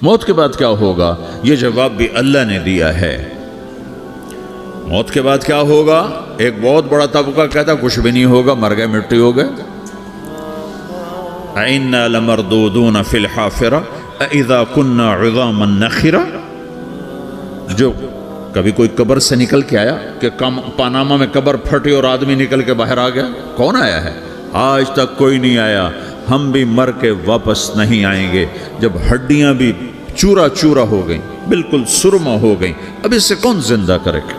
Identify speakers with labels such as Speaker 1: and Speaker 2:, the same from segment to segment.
Speaker 1: موت کے بعد کیا ہوگا؟ یہ جواب بھی اللہ نے دیا ہے۔ موت کے بعد کیا ہوگا؟ ایک بہت بڑا طبقہ کہتا کچھ بھی نہیں ہوگا، مر گئے، مٹی ہو گئے۔ اِنَّا لَمَرْدُودُونَ فِي الْحَافِرَةِ اِذَا كُنَّا عِظَامًا نَخِرَةً، جو کبھی کوئی قبر سے نکل کے آیا کہ پاناما میں قبر پھٹی اور آدمی نکل کے باہر آ گیا؟ کون آیا ہے؟ آج تک کوئی نہیں آیا۔ ہم بھی مر کے واپس نہیں آئیں گے۔ جب ہڈیاں بھی چورا چورا ہو گئیں، بالکل سرما ہو گئیں، اب اس سے کون زندہ کرے گا؟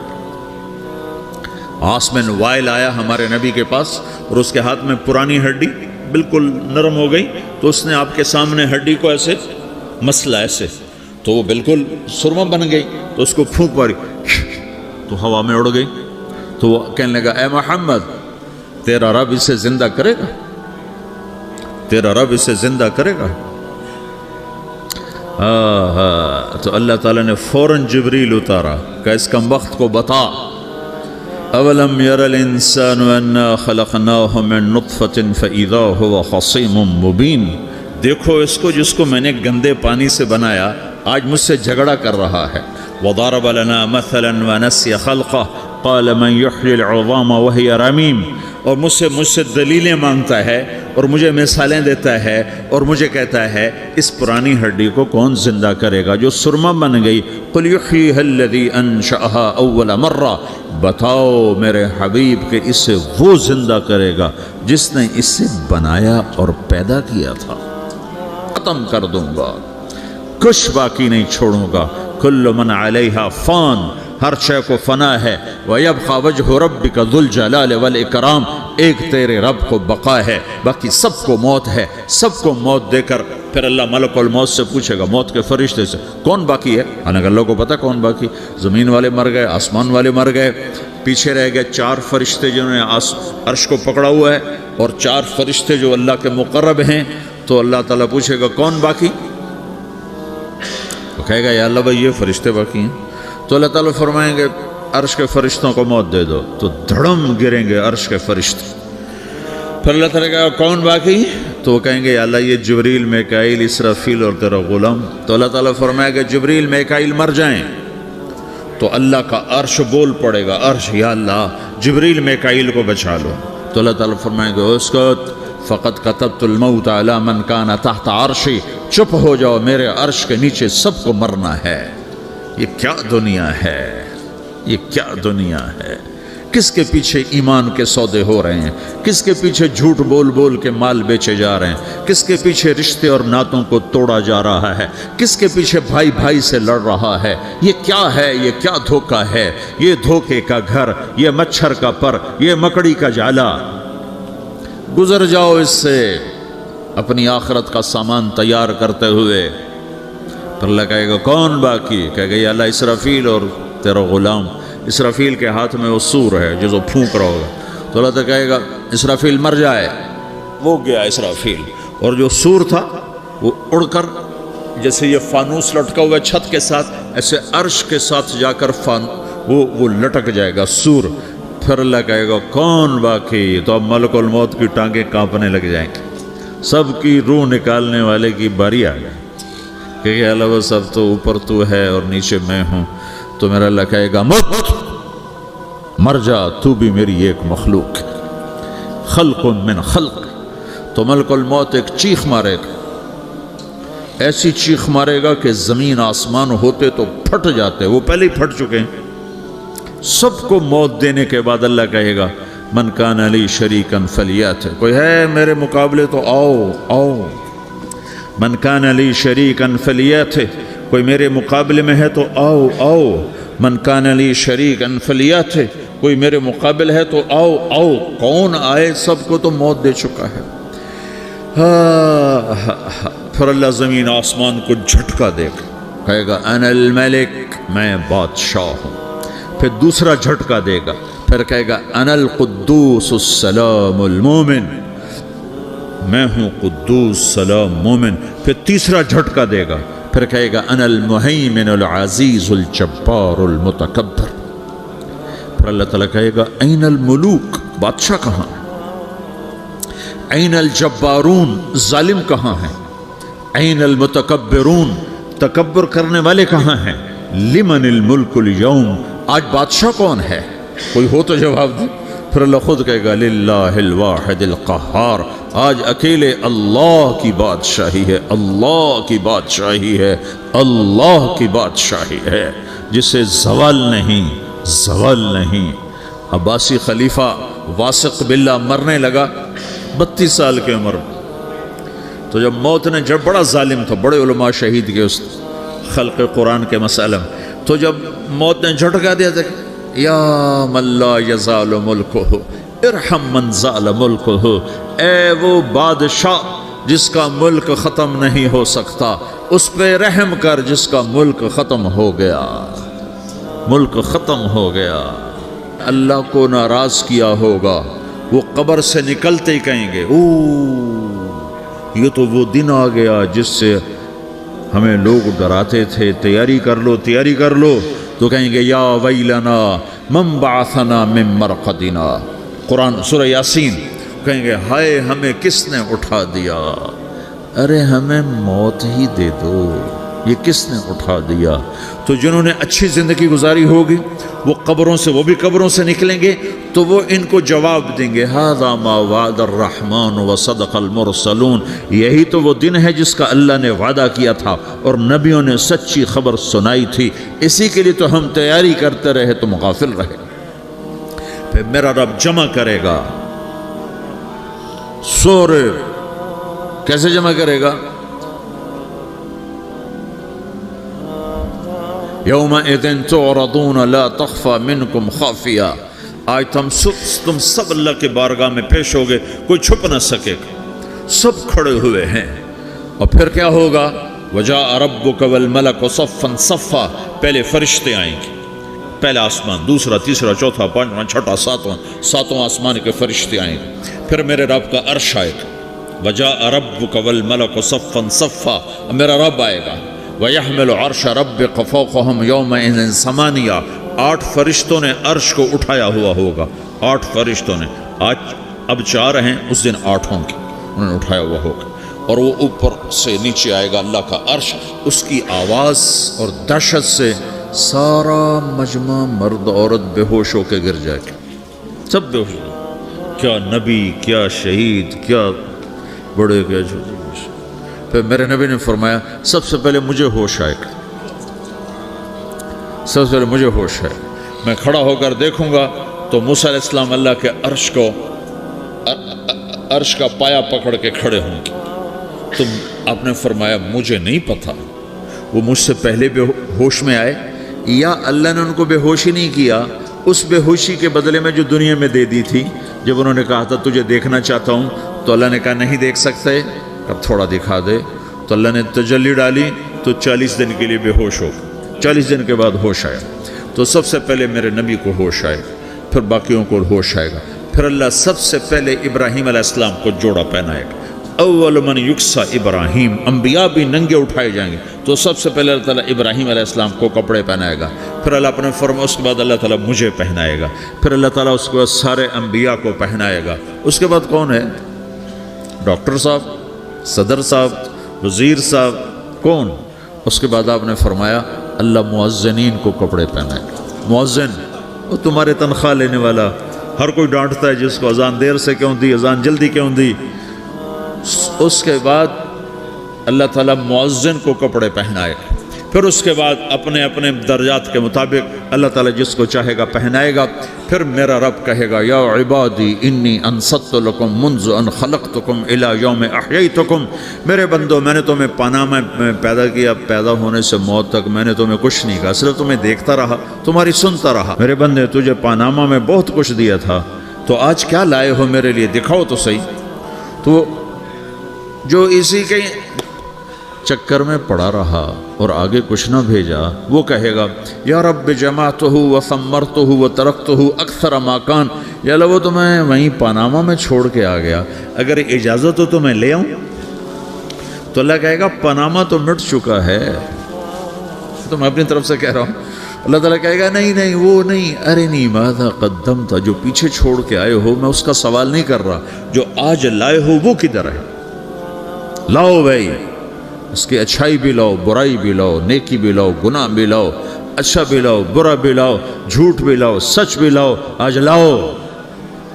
Speaker 1: آسمن وائل آیا ہمارے نبی کے پاس اور اس کے ہاتھ میں پرانی ہڈی بالکل نرم ہو گئی، تو اس نے آپ کے سامنے ہڈی کو ایسے مسلا ایسے، تو وہ بالکل سرما بن گئی، تو اس کو پھونک ماری تو ہوا میں اڑ گئی۔ تو وہ کہنے لگا اے محمد، تیرا رب اسے زندہ کرے گا؟ تیرا رب اسے زندہ کرے گا؟ تو اللہ تعالیٰ نے فوراً جبریل اتارا کہ اس کم وقت کو بتا، اولم یر الانسان انا خلقناہ من نطفة فاذا هو خصیم مبین، دیکھو اس کو جس کو میں نے گندے پانی سے بنایا آج مجھ سے جھگڑا کر رہا ہے۔ وضرب لنا مثلا ونسی خلقہ قال من یحیی العظام وہی رمیم، اور مجھ سے دلیلیں مانگتا ہے اور مجھے مثالیں دیتا ہے اور مجھے کہتا ہے اس پرانی ہڈی کو کون زندہ کرے گا جو سرما بن گئی؟ قل یحییھا الذی انشأھا اول مرہ، بتاؤ میرے حبیب کہ اسے وہ زندہ کرے گا جس نے اسے بنایا اور پیدا کیا تھا۔ ختم کر دوں گا، کچھ باقی نہیں چھوڑوں گا۔ کل من علیہا فان، ہر شے کو فنا ہے۔ وَيَبْقَى وَجْهُ رَبِّكَ ذُو الْجَلَالِ وَالْإِكْرَامِ، ایک تیرے رب کو بقا ہے، باقی سب کو موت ہے۔ سب کو موت دے کر پھر اللہ ملک الموت سے پوچھے گا، موت کے فرشتے سے، کون باقی ہے؟ حالانکہ اللہ کو پتہ کون باقی۔ زمین والے مر گئے، آسمان والے مر گئے، پیچھے رہ گئے 4 فرشتے جنہوں نے عرش کو پکڑا ہوا ہے، اور 4 فرشتے جو اللہ کے مقرب ہیں۔ تو اللہ تعالیٰ پوچھے گا کون باقی؟ تو کہے گا یا اللہ بھائی یہ فرشتے باقی ہیں۔ تو اللہ تعالیٰ فرمائیں گے عرش کے فرشتوں کو موت دے دو، تو دھڑم گریں گے عرش کے فرشتے۔ پھر اللہ تعالیٰ کہا کون باقی؟ تو وہ کہیں گے یا اللہ یہ جبریل، میکائیل، اسرافیل اور تیرا غلام۔ تو اللہ تعالیٰ فرمائے گا جبریل، میکائیل مر جائیں، تو اللہ کا عرش بول پڑے گا، عرش یا اللہ جبریل میکائیل کو بچا لو۔ تو اللہ تعالیٰ فرمائیں گے اسکت فقط کتبت الموت علی من کان تحت عرشی، چپ ہو جاؤ، میرے عرش کے نیچے سب کو مرنا ہے۔ یہ کیا دنیا ہے، یہ کیا دنیا ہے؟ کس کے پیچھے ایمان کے سودے ہو رہے ہیں؟ کس کے پیچھے جھوٹ بول بول کے مال بیچے جا رہے ہیں؟ کس کے پیچھے رشتے اور ناتوں کو توڑا جا رہا ہے؟ کس کے پیچھے بھائی بھائی سے لڑ رہا ہے؟ یہ کیا ہے؟ یہ کیا دھوکہ ہے؟ یہ دھوکے کا گھر، یہ مچھر کا پر، یہ مکڑی کا جالا۔ گزر جاؤ اس سے اپنی آخرت کا سامان تیار کرتے ہوئے۔ پھر اللہ کہے گا کون باقی؟ کہے گا یا اللہ اسرافیل اور تیرا غلام۔ اسرافیل کے ہاتھ میں وہ سور ہے جو پھونک رہا ہوگا۔ تو اللہ تعالیٰ کہے گا اسرافیل مر جائے، وہ گیا اسرافیل، اور جو سور تھا وہ اڑ کر جیسے یہ فانوس لٹکا ہوا چھت کے ساتھ، ایسے عرش کے ساتھ جا کر وہ لٹک جائے گا سور۔ پھر اللہ کہے گا کون باقی؟ تو اب ملک الموت کی ٹانگیں کانپنے لگ جائیں گی، سب کی روح نکالنے والے کی باری آ گئی کہ اللہ وہ سب تو اوپر تو ہے اور نیچے میں ہوں۔ تو میرا اللہ کہے گا موت مر جا، تو بھی میری ایک مخلوق ہے، خلق من خلق۔ تو ملک الموت ایک چیخ مارے گا، ایسی چیخ مارے گا کہ زمین آسمان ہوتے تو پھٹ جاتے، وہ پہلے ہی پھٹ چکے ہیں۔ سب کو موت دینے کے بعد اللہ کہے گا من کان لی شریکن فلیات، کوئی ہے میرے مقابلے تو آؤ آؤ۔ من کان لی شریکن فلیات، کوئی میرے مقابلے میں ہے تو آؤ آؤ۔ من کان لی شریکن فلیات، کوئی میرے مقابل ہے تو آؤ آؤ۔ کون آئے؟ سب کو تو موت دے چکا ہے۔ پھر اللہ زمین آسمان کو جھٹکا دے گا، کہے گا انا الملک، میں بادشاہ ہوں۔ پھر دوسرا جھٹکا دے گا، پھر کہے گا انا القدوس السلام المومن، میں ہوں قدوس سلام مومن۔ پھر تیسرا جھٹکا دے گا، پھر کہے گا انا المہیمن العزیز الجبار المتکبر۔ پھر اللہ تعالیٰ کہے گا این الملوک، بادشاہ کہاں ہے؟ این الجبارون، ظالم کہاں ہیں؟ این المتکبرون، تکبر کرنے والے کہاں ہیں؟ لمن الملک اليوم، آج بادشاہ کون ہے؟ کوئی ہو تو جواب دے۔ پھر اللہ خود کہے گا للہ الواحد القہار، آج اکیلے اللہ کی بادشاہی ہے، اللہ کی بادشاہی ہے، اللہ کی بادشاہی ہے، جسے زوال نہیں، زوال نہیں۔ عباسی خلیفہ واثق باللہ مرنے لگا 32 سال کی عمر میں، تو جب موت نے، جب بڑا ظالم تھا، بڑے علماء شہید کے اس خلق قرآن کے مسئلہ میں، تو جب موت نے جھٹکا دیا تھا، یا من لا یزال ملکہ ارحم من زال ملکہ، اے وہ بادشاہ جس کا ملک ختم نہیں ہو سکتا، اس پہ رحم کر جس کا ملک ختم ہو گیا، ملک ختم ہو گیا۔ اللہ کو ناراض کیا ہوگا، وہ قبر سے نکلتے ہی کہیں گے یہ تو وہ دن آ گیا جس سے ہمیں لوگ ڈراتے تھے، تیاری کر لو، تیاری کر لو، تو کہیں گے یا ویلنا من بعثنا من مرقدنا، قرآن سورہ یاسین، کہیں گے ہائے ہمیں کس نے اٹھا دیا، ارے ہمیں موت ہی دے دو، یہ کس نے اٹھا دیا۔ تو جنہوں نے اچھی زندگی گزاری ہوگی وہ قبروں سے، وہ بھی قبروں سے نکلیں گے تو وہ ان کو جواب دیں گے ھذا ما وعد الرحمن وصدق المرسلون، یہی تو وہ دن ہے جس کا اللہ نے وعدہ کیا تھا اور نبیوں نے سچی خبر سنائی تھی، اسی کے لیے تو ہم تیاری کرتے رہے، تم غافل رہے۔ پھر میرا رب جمع کرے گا سورے، کیسے جمع کرے گا؟ یومئذ تعرضون لا تخفى منکم خافیہ، آج تم سب اللہ کے بارگاہ میں پیش ہوگے، کوئی چھپ نہ سکے گا، سب کھڑے ہوئے ہیں۔ اور پھر کیا ہوگا؟ وجاء ربک والملک صفا صفا، پہلے فرشتے آئیں گے، پہلا آسمان، دوسرا، تیسرا، چوتھا، پانچواں، چھٹا، ساتواں آسمان کے فرشتے آئیں گے، پھر میرے رب کا عرش آئے گا، وجاء ربک والملک صفا صفا، میرا رب آئے گا، وَيَحْمِلُ عَرْشَ رَبِّكَ فَوْقَهُمْ يَوْمَئِذٍ ثَمَانِيَةٌ، 8 فرشتوں نے عرش کو اٹھایا ہوا ہوگا، 8 فرشتوں نے، آج اب 4 ہیں، اس دن 8 ہوں گے، انہوں نے اٹھایا ہوا ہوگا، اور وہ اوپر سے نیچے آئے گا اللہ کا عرش، اس کی آواز اور دہشت سے سارا مجمع مرد عورت بے ہوش ہو کے گر جائے گا، سب بے ہوش ہو، کیا نبی، کیا شہید، کیا بڑے، کیا چھوٹے۔ پھر میرے نبی نے فرمایا سب سے پہلے مجھے ہوش آئے گا، سب سے پہلے مجھے ہوش ہے، میں کھڑا ہو کر دیکھوں گا تو موسیٰ علیہ السلام اللہ کے عرش کا پایا پکڑ کے کھڑے ہوں گے۔ تو آپ نے فرمایا مجھے نہیں پتا وہ مجھ سے پہلے بے ہوش میں آئے یا اللہ نے ان کو بے ہوشی نہیں کیا، اس بے ہوشی کے بدلے میں جو دنیا میں دے دی تھی، جب انہوں نے کہا تھا تجھے دیکھنا چاہتا ہوں تو اللہ نے کہا نہیں دیکھ سکتے، اب تھوڑا دکھا دے، تو اللہ نے تجلی ڈالی تو 40 دن کے لیے بے ہوش ہو، 40 دن کے بعد ہوش آیا۔ تو سب سے پہلے میرے نبی کو ہوش آئے، پھر باقیوں کو ہوش آئے گا، پھر اللہ سب سے پہلے ابراہیم علیہ السلام کو جوڑا پہنائے گا، اول من یکسا ابراہیم، انبیاء بھی ننگے اٹھائے جائیں گے، تو سب سے پہلے اللہ تعالیٰ ابراہیم علیہ السلام کو کپڑے پہنائے گا، پھر اللہ اپنے فرما، اس کے بعد اللہ تعالیٰ مجھے پہنائے گا، پھر اللہ تعالیٰ اس کے بعد سارے انبیاء کو پہنائے گا۔ اس کے بعد کون ہے؟ ڈاکٹر صاحب، صدر صاحب، وزیر صاحب، کون؟ اس کے بعد آپ نے فرمایا اللہ مؤذنین کو کپڑے پہنائے گا۔ مؤذن وہ تمہارے تنخواہ لینے والا، ہر کوئی ڈانٹتا ہے جس کو اذان دیر سے کیوں دی، اذان جلدی کیوں دی۔ اس کے بعد اللہ تعالیٰ مؤذن کو کپڑے پہنائے گا، پھر اس کے بعد اپنے اپنے درجات کے مطابق اللہ تعالیٰ جس کو چاہے گا پہنائے گا۔ پھر میرا رب کہے گا یا عبادی انی انصت لکم منذ ان خلقتکم الی یوم احییتکم، میرے بندو میں نے تمہیں پاناما میں پیدا کیا، پیدا ہونے سے موت تک میں نے تمہیں کچھ نہیں کہا، صرف تمہیں دیکھتا رہا، تمہاری سنتا رہا۔ میرے بندے تجھے پاناما میں بہت کچھ دیا تھا، تو آج کیا لائے ہو میرے لیے، دکھاؤ تو صحیح۔ تو جو اسی کے چکر میں پڑا رہا اور آگے کچھ نہ بھیجا، وہ کہے گا یا رب جمعتہ وثمرتہ وترکتہ اکثر ما کان، یا اللہ وہ تو میں وہیں پاناما میں چھوڑ کے آ گیا، اگر اجازت ہو تو میں لے آؤں؟ تو اللہ کہے گا پاناما تو مٹ چکا ہے، تو میں اپنی طرف سے کہہ رہا ہوں۔ اللہ تعالیٰ کہے گا نہیں نہیں وہ نہیں، ارنی ماذا قدمت، جو پیچھے چھوڑ کے آئے ہو میں اس کا سوال نہیں کر رہا، جو آج لائے ہو وہ کدھر ہے، لاؤ بھائی۔ اس کی اچھائی بھی لاؤ، برائی بھی لاؤ، نیکی بھی لاؤ، گناہ بھی لاؤ، اچھا بھی لاؤ، برا بھی لاؤ، جھوٹ بھی لاؤ، سچ بھی لاؤ، آج لاؤ،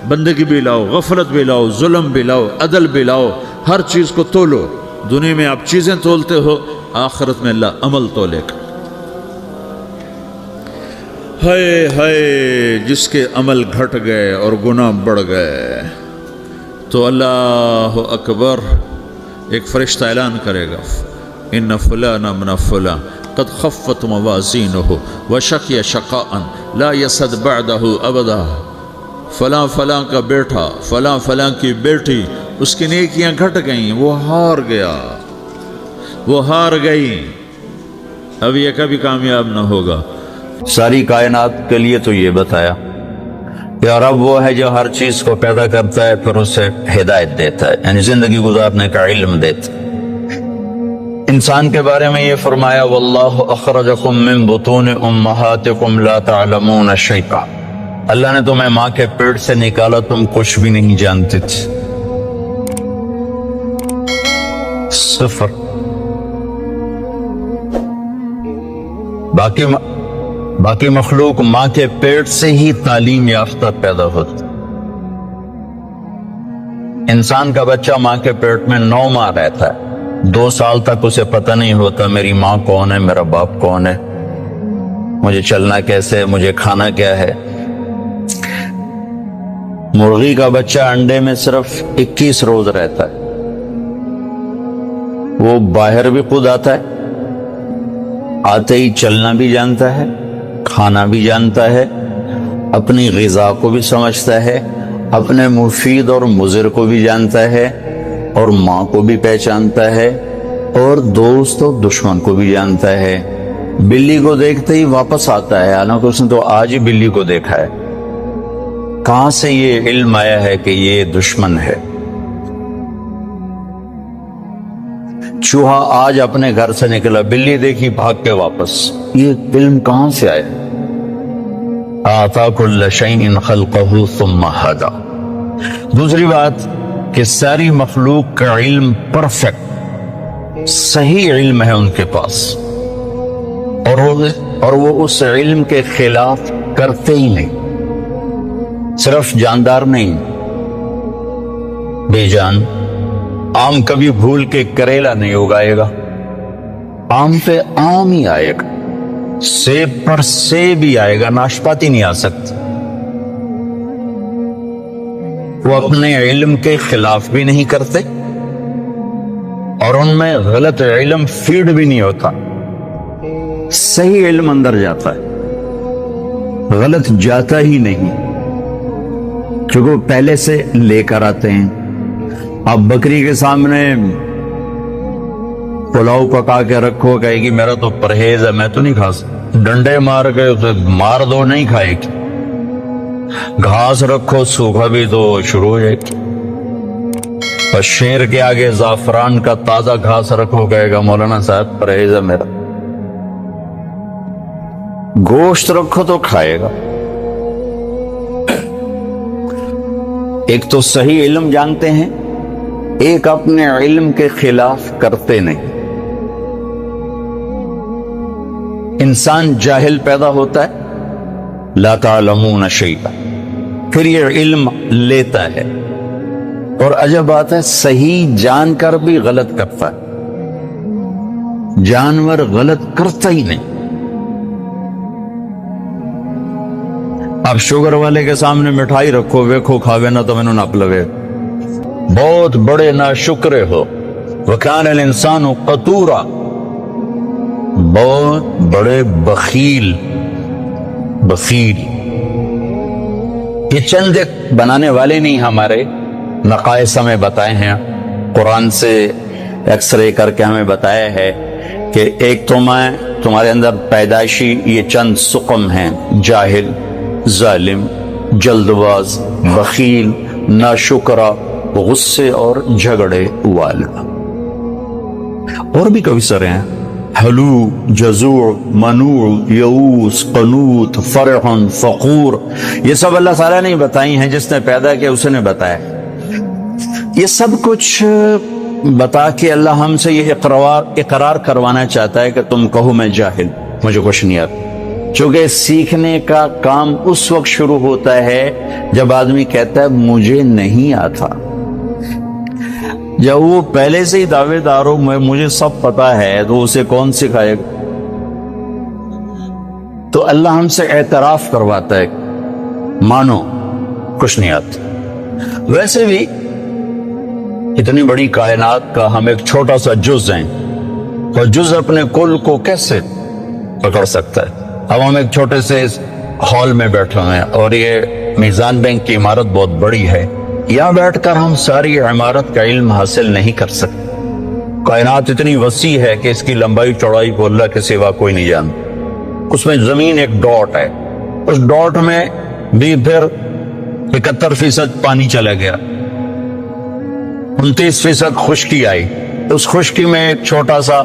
Speaker 1: بندگی بھی لاؤ، غفلت بھی لاؤ، ظلم بھی لاؤ، عدل بھی لاؤ، ہر چیز کو تولو۔ دنیا میں آپ چیزیں تولتے ہو، آخرت میں اللہ عمل تولے گا۔ ہائے ہائے، جس کے عمل گھٹ گئے اور گناہ بڑھ گئے تو اللہ اکبر، ایک فرشتہ اعلان کرے گا، ان فلان من فلان قد خفت موازینہ وشقی شقاء لا یسد بعدہ ابدا، فلاں فلاں کا بیٹا، فلاں فلاں کی بیٹی، اس کی نیکیاں گھٹ گئیں، وہ ہار گیا، وہ ہار گئی، اب یہ کبھی کامیاب نہ ہوگا۔
Speaker 2: ساری کائنات کے لیے تو یہ بتایا کہ رب وہ ہے جو ہر چیز کو پیدا کرتا ہے پھر اسے ہدایت دیتا ہے، یعنی زندگی گزارنے کا علم دیتا ہے۔ انسان کے بارے میں یہ فرمایا واللہ اخرجکم من بطون امہاتکم لا تعلمون شیئا، اللہ نے تمہیں ماں کے پیٹ سے نکالا، تم کچھ بھی نہیں جانتے تھے، صفر۔ باقی مخلوق ماں کے پیٹ سے ہی تعلیم یافتہ پیدا ہوتا، انسان کا بچہ ماں کے پیٹ میں 9 ماہ رہتا ہے، 2 سال تک اسے پتہ نہیں ہوتا میری ماں کون ہے، میرا باپ کون ہے، مجھے چلنا کیسے ہے، مجھے کھانا کیا ہے۔ مرغی کا بچہ انڈے میں صرف 21 روز رہتا ہے، وہ باہر بھی خود آتا ہے، آتے ہی چلنا بھی جانتا ہے، کھانا بھی جانتا ہے، اپنی غذا کو بھی سمجھتا ہے، اپنے مفید اور مضر کو بھی جانتا ہے، اور ماں کو بھی پہچانتا ہے، اور دوست اور دشمن کو بھی جانتا ہے۔ بلی کو دیکھتے ہی واپس آتا ہے، حالانکہ اس نے تو آج ہی بلی کو دیکھا ہے۔ کہاں سے یہ علم آیا ہے کہ یہ دشمن ہے؟ چوہا آج اپنے گھر سے نکلا، بلی دیکھی بھاگ کے واپس، یہ علم کہاں سے آیا؟ آتا کل شیء خلقہ ثم ہدی۔ دوسری بات کہ ساری مخلوق کا علم پرفیکٹ، صحیح علم ہے ان کے پاس، اور وہ اس علم کے خلاف کرتے ہی نہیں۔ صرف جاندار نہیں، بے جان آم کبھی بھول کے کریلا نہیں اگائے گا، آم پہ آم ہی آئے گا، سیب پر سیب ہی آئے گا، ناشپاتی نہیں آ سکتی۔ وہ اپنے علم کے خلاف بھی نہیں کرتے، اور ان میں غلط علم فیڈ بھی نہیں ہوتا، صحیح علم اندر جاتا ہے، غلط جاتا ہی نہیں، چونکہ وہ پہلے سے لے کر آتے ہیں۔ اب بکری کے سامنے پلاؤ پکا کے رکھو، کہے گی میرا تو پرہیز ہے، میں تو نہیں کھا سکتا، ڈنڈے مار کے اسے مار دو نہیں کھائے گی، گھاس رکھو سوکھا بھی تو شروع ہو جائے گی، اور شیر کے آگے زعفران کا تازہ گھاس رکھو، کہے گا مولانا صاحب پرہیز ہے میرا۔ گوشت رکھو تو کھائے گا۔ ایک تو صحیح علم جانتے ہیں، ایک اپنے علم کے خلاف کرتے نہیں۔ انسان جاہل پیدا ہوتا ہے، لا تعلمون شیئا، پھر یہ علم لیتا ہے، اور عجب بات ہے صحیح جان کر بھی غلط کرتا ہے، جانور غلط کرتا ہی نہیں۔ اب شوگر والے کے سامنے مٹھائی رکھو، ویکھو کھاوے نہ تو میں نپ لوے، بہت بڑے ناشکرے ہو، وکان الانسان قتورا، بہت بڑے بخیل۔ یہ چند بنانے والے نہیں، ہمارے نقائص ہمیں بتائے ہیں، قرآن سے ایکس رے کر کے ہمیں بتایا ہے کہ ایک تمہارے اندر پیدائشی یہ چند سقم ہیں، جاہل، ظالم، جلد باز، بخیل، ناشکرا، غصے اور جھگڑے والا۔ اور بھی کئی سارے ہیں، حلو، جزوع، منوع، یئوس، قنوط، فرح، فخور، یہ سب اللہ تعالیٰ نے بتائی ہیں، جس نے پیدا کیا اس نے بتایا۔ یہ سب کچھ بتا کے اللہ ہم سے یہ اقرار کروانا چاہتا ہے کہ تم کہو میں جاہل، مجھے کچھ نہیں آتا. چونکہ سیکھنے کا کام اس وقت شروع ہوتا ہے جب آدمی کہتا ہے مجھے نہیں آتا. جب وہ پہلے سے ہی دعوے دار ہو مجھے سب پتا ہے تو اسے کون سکھائے گا؟ تو اللہ ہم سے اعتراف کرواتا ہے مانو کچھ نہیں آتا. ویسے بھی اتنی بڑی کائنات کا ہم ایک چھوٹا سا جز ہیں، اور جز اپنے کل کو کیسے پکڑ سکتا ہے؟ اب ہم ایک چھوٹے سے ہال میں بیٹھے ہوئے ہیں اور یہ میزان بینک کی عمارت بہت بڑی ہے. یہاں بیٹھ کر ہم ساری عمارت کا علم حاصل نہیں کر سکتے. کائنات اتنی وسیع ہے کہ اس کی لمبائی چوڑائی کو اللہ کے سوا کوئی نہیں جانتا. اس میں زمین ایک ڈاٹ ہے، اس ڈاٹ میں بھی پھر 71% پانی چلا گیا، 29% خشکی آئی. اس خشکی میں ایک چھوٹا سا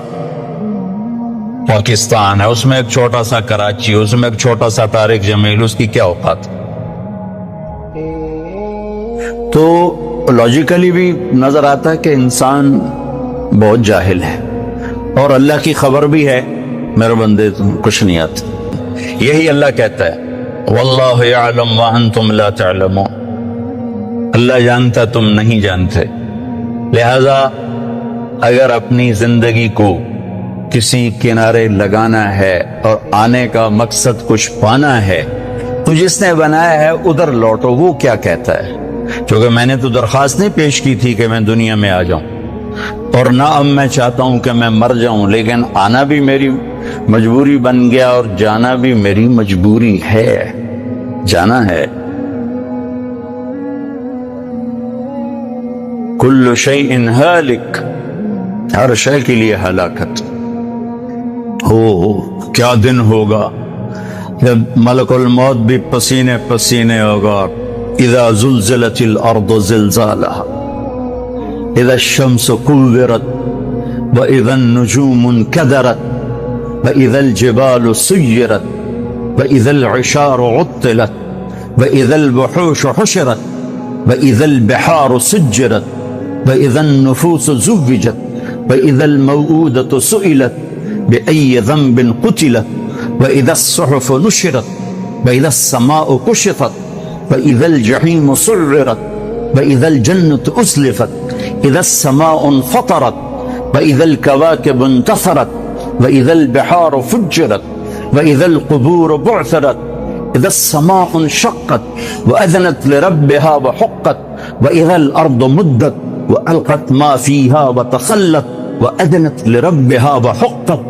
Speaker 2: پاکستان ہے، اس میں ایک چھوٹا سا کراچی، اس میں ایک چھوٹا سا طارق جمیل، اس کی کیا اوقات؟ تو لاجیکلی بھی نظر آتا ہے کہ انسان بہت جاہل ہے، اور اللہ کی خبر بھی ہے میرے بندے تم کچھ نہیں آتا. یہی اللہ کہتا ہے واللہ یعلم وانتم لا تعلمون، اللہ جانتا تم نہیں جانتے. لہذا اگر اپنی زندگی کو کسی کنارے لگانا ہے اور آنے کا مقصد کچھ پانا ہے تو جس نے بنایا ہے ادھر لوٹو. وہ کیا کہتا ہے؟ کیونکہ میں نے تو درخواست نہیں پیش کی تھی کہ میں دنیا میں آ جاؤں، اور نہ اب میں چاہتا ہوں کہ میں مر جاؤں، لیکن آنا بھی میری مجبوری بن گیا اور جانا بھی میری مجبوری ہے، جانا ہے. کل شیء ہالک، ہر شے کے لیے ہلاکت ہو. کیا دن ہوگا جب ملک الموت بھی پسینے پسینے ہوگا. اذا زلزلت الارض زلزالها اذا الشمس كورت واذا النجوم انكدرت واذا الجبال سيرت واذا العشار عطلت واذا الوحوش حشرت واذا البحار سجرت واذا النفوس زوجت واذا الموءودة سئلت بأي ذنب قتلت واذا الصحف نشرت واذا السماء كشطت وَإِذَا الْجَحِيمُ سُعِّرَتْ وَإِذَا الْجَنَّةُ أُزْلِفَتْ إِذَا السَّمَاءُ انفطرت وَإِذَا الْكَوَاكِبُ انتثرت وَإِذَا الْبِحَارُ فُجِّرَتْ وَإِذَا الْقُبُورُ بُعْثِرَتْ إِذَا السَّمَاءُ انشقت وَأَذْنَتْ لِرَبِّهَا وَحُقَّتْ وَإِذَا الْأَرْضُ مُدَّتْ وَأَلْقَتْ مَا فِيهَا وَتَخَلَّتْ وَأَذْنَتْ لِرَبِّهَا وَحُقَّتْ.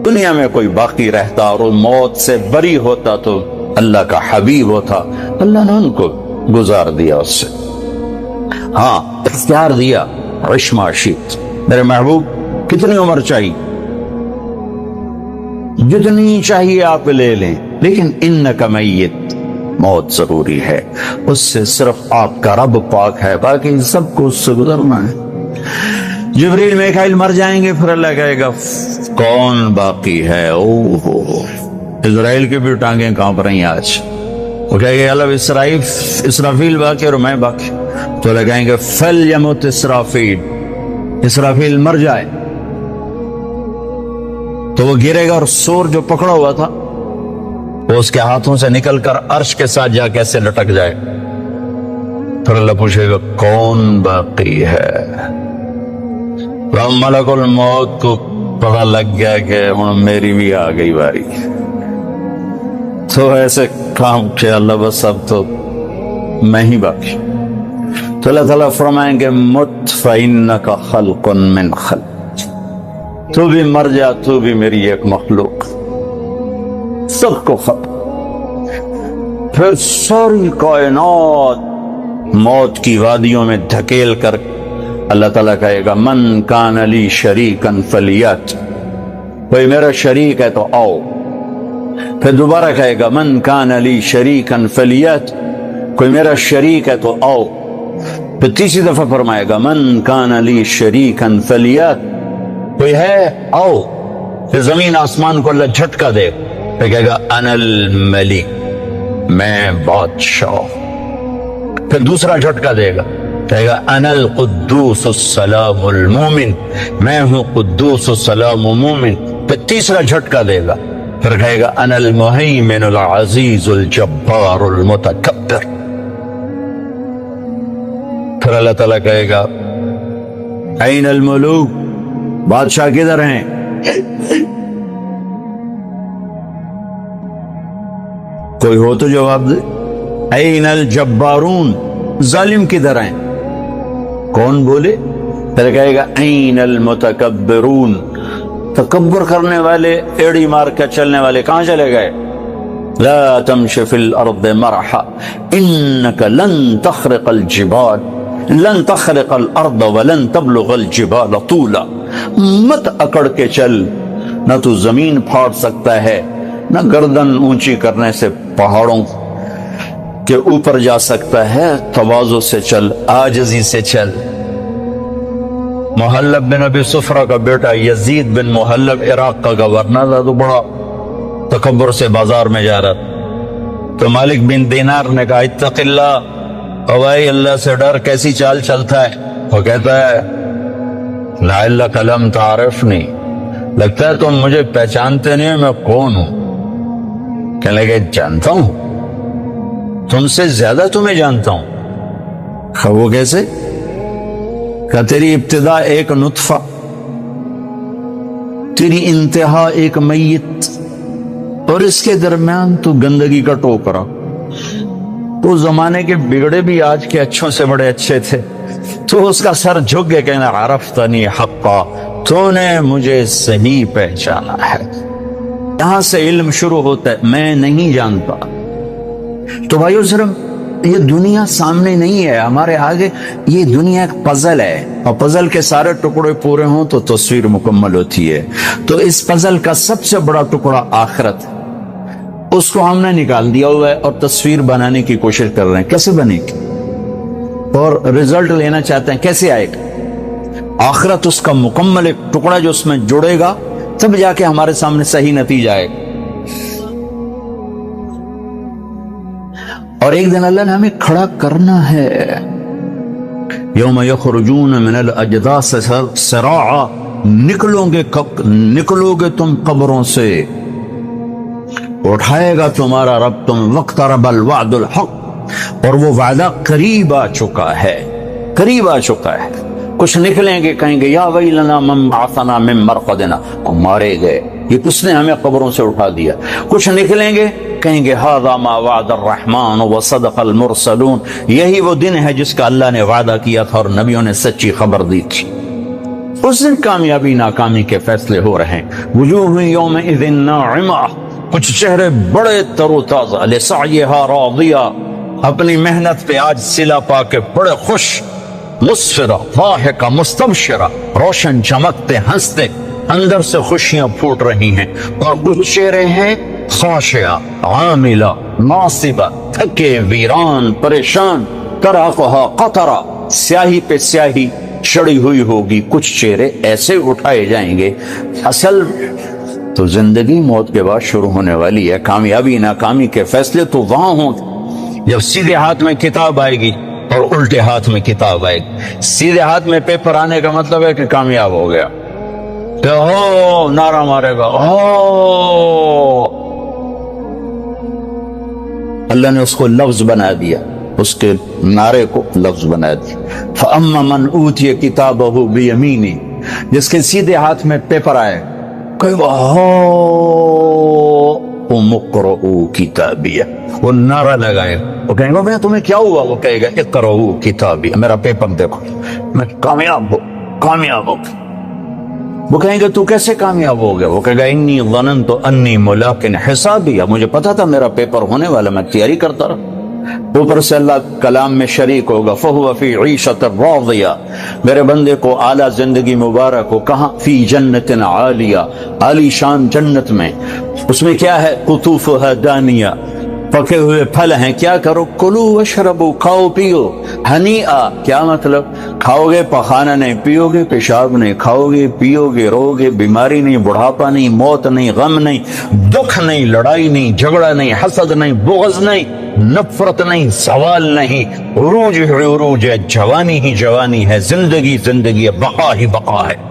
Speaker 2: دنیا میں کوئی باقی رہتا اور موت سے بری ہوتا تو اللہ کا حبیب ہوتا. اللہ نے ان کو گزار دیا اس سے. ہاں اختیار دیا، عش ما شئت. میرے محبوب کتنی عمر چاہیے؟ جتنی چاہیے آپ لے لیں، لیکن انک میت، موت ضروری ہے. اس سے صرف آپ کا رب پاک ہے، باقی سب کو اس سے گزرنا ہے. جبریل میکائیل مر جائیں گے، پھر اللہ کہے گا کون باقی ہے؟ اسرائیل کی بھی ٹانگیں کانپ رہی ہیں آج. وہ کہے گے اللہ اسرافیل باقی اور میں باقی. تو لگائیں گے فلیمت اسرافیل، اسرافیل مر جائے تو وہ گرے گا اور سور جو پکڑا ہوا تھا وہ اس کے ہاتھوں سے نکل کر عرش کے ساتھ جا کیسے لٹک جائے. پھر اللہ پوچھے گا کون باقی ہے؟ ملک الموت کو پتہ لگ گیا کہ میری بھی آ گئی باری. تو ایسے کام کہ اللہ بس اب تو میں ہی باقی. تو اللہ تعالیٰ فرمائیں گے مت فإنک خلق من خلق، تو بھی مر جا، تو بھی میری ایک مخلوق. سب کو ختم. پھر ساری کائنات موت کی وادیوں میں دھکیل کر اللہ تعالیٰ کہے گا من کان لی شریکا فلیات، کوئی میرا شریک ہے تو آؤ. پھر دوبارہ کہے گا من کان لی شریکا فلیات، کوئی میرا شریک ہے تو آؤ. پھر تیسری دفعہ فرمائے گا من کان لی شریکا فلیات، کوئی ہے آؤ. پھر زمین آسمان کو اللہ جھٹکا دے، پھر کہے گا انا الملک، میں بادشاہ. پھر دوسرا جھٹکا دے گا، کہے گا انا القدوس السلام المومن، میں ہوں قدوس السلام مومن. پھر تیسرا جھٹکا دے گا، پھر کہے گا انا المہیمن العزیز الجبار المتکبر. پھر اللہ تعالیٰ کہے گا این الملوک، بادشاہ کدھر ہیں؟ کوئی ہو تو جواب دے. این الجبارون، ظالم کدھر ہیں؟ کون بولے؟ پھر کہے گا این المتکبرون، تکبر کرنے والے، ایڑی مار کے چلنے والے کہاں چلے گئے؟ لا تمش فی الارض مرحا انک لن تخرق الجبال، لن تخرق الارض ولن تبلغ الجبال طولا. مت اکڑ کے چل، نہ تو زمین پھاڑ سکتا ہے، نہ گردن اونچی کرنے سے پہاڑوں کے اوپر جا سکتا ہے. تواضع سے چل، عاجزی سے چل. محلب بن ابی صفرہ کا بیٹا یزید بن محلب عراق کا گورنر تھا، تو بڑا تکبر سے بازار میں جا رہا تھا. تو مالک بن دینار نے کہا اتق اللہ، او بھائی اللہ سے ڈر، کیسی چال چلتا ہے؟ وہ کہتا ہے لعلک لم تعرفنی، لگتا ہے تم مجھے پہچانتے نہیں، میں کون ہوں؟ کہنے لگے جانتا ہوں، تم سے زیادہ تمہیں جانتا ہوں. وہ کیسے؟ کہ تیری ابتدا ایک نطفہ، تیری انتہا ایک میت، اور اس کے درمیان تو گندگی کا ٹوکرا. تو زمانے کے بگڑے بھی آج کے اچھوں سے بڑے اچھے تھے. تو اس کا سر جھک کے کہنا عرفتنی حقا، تو نے مجھے صحیح پہچانا ہے. یہاں سے علم شروع ہوتا ہے، میں نہیں جانتا. تو بھائیو صرف یہ دنیا سامنے نہیں ہے ہمارے آگے، یہ دنیا ایک پزل ہے، اور پزل کے سارے ٹکڑے پورے ہوں تو تصویر مکمل ہوتی ہے. تو اس پزل کا سب سے بڑا ٹکڑا آخرت، اس کو ہم نے نکال دیا ہوا ہے اور تصویر بنانے کی کوشش کر رہے ہیں. کیسے بنے گی؟ اور رزلٹ لینا چاہتے ہیں، کیسے آئے گا؟ آخرت اس کا مکمل ایک ٹکڑا جو اس میں جڑے گا، تب جا کے ہمارے سامنے صحیح نتیجہ آئے گا. اور ایک دن اللہ نے ہمیں کھڑا کرنا ہے. یوم یخرجون من الاجداث سراعا، نکلو گے تم قبروں سے، اٹھائے گا تمہارا رب تم. واقترب الوعد الحق، اور وہ وعدہ قریب آ چکا ہے، قریب آ چکا ہے. کچھ نکلیں گے کہیں گے یا ویلنا من بعثنا من مرقدنا، مارے گئے، یہ کس نے ہمیں قبروں سے اٹھا دیا. کچھ نکلیں گے کہیں گے ھذا ما وعد الرحمن وصدق المرسلون، یہی وہ دن ہے جس کا اللہ نے وعدہ کیا تھا اور نبیوں نے سچی خبر دی تھی. اس دن کامیابی ناکامی کے فیصلے ہو رہے ہیں. وجوہ یومئذ ناعمہ، کچھ چہرے بڑے تر و تازہ، لسعیہا راضیہ، اپنی محنت پہ آج صلہ پا کے بڑے خوش، مسفرہ ضاحکہ مستبشرہ، روشن چمکتے ہنستے، اندر سے خوشیاں پھوٹ رہی ہیں. اور کچھ چہرے ہیں خاشعہ عاملہ ناصبہ، تھکے ویران پریشان، تراقہا قطرہ، سیاہی پہ سیاہی چڑی ہوئی ہوگی. کچھ چہرے ایسے اٹھائے جائیں گے. اصل تو زندگی موت کے بعد شروع ہونے والی ہے. کامیابی ناکامی کے فیصلے تو وہاں ہوں جب سیدھے ہاتھ میں کتاب آئے گی اور الٹے ہاتھ میں کتاب آئے گی. سیدھے ہاتھ میں پیپر آنے کا مطلب ہے کہ کامیاب ہو گیا، کہ ہو نعرہ مارے گا، ہو. اللہ نے اس کو لفظ بنا دیا، اس کے نعرے کو لفظ بنا دیا. فَأَمَّا مَنْ أُوتِيَ كِتَابَهُ بِيَمِينِهِ، جس کے سیدھے ہاتھ میں پیپر آئے، کہ اقرؤوا کتابیہ، وہ نعرہ لگائے. وہ کہیں گے میں تمہیں کیا ہوا؟ وہ کہے گا اقرؤوا کتابیہ، میرا پیپر دیکھو، میں کامیاب ہو. وہ کہیں گے تو کیسے کامیاب ہو گیا؟ وہ کہے گا انی ظننت انی ملاق حسابیہ، مجھے پتا تھا میرا پیپر ہونے والا، میں تیاری کرتا رہا. اوپر سے اللہ کلام میں شریک ہوگا. فَهُوَ فِي عِيشَةٍ رَاضِيَةٍ، میرے بندے کو اعلیٰ زندگی مبارک ہو. کہاں؟ فی جنت عالیہ، عالی شان جنت میں. اس میں کیا ہے؟ قطوفها دانیہ، پکے ہوئے پھل ہیں. کیا کرو؟ کلو واشربو، کھاؤ پیو. ہنیئا، کیا مطلب؟ کھاؤ گے پخانا نہیں، پیو گے پیشاب نہیں. کھاؤ گے پیو گے رو گے، بیماری نہیں، بڑھاپا نہیں، موت نہیں، غم نہیں، دکھ نہیں، لڑائی نہیں، جھگڑا نہیں، حسد نہیں، بغض نہیں، نفرت نہیں، سوال نہیں، عروج ہی عروج ہے، جوانی ہی جوانی ہے، زندگی زندگی ہے، بقا ہی بقا ہے.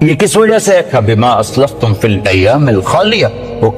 Speaker 2: یہ کس وجہ سے ہے؟ بما اسلفتم فی الایام الخالیہ. وہ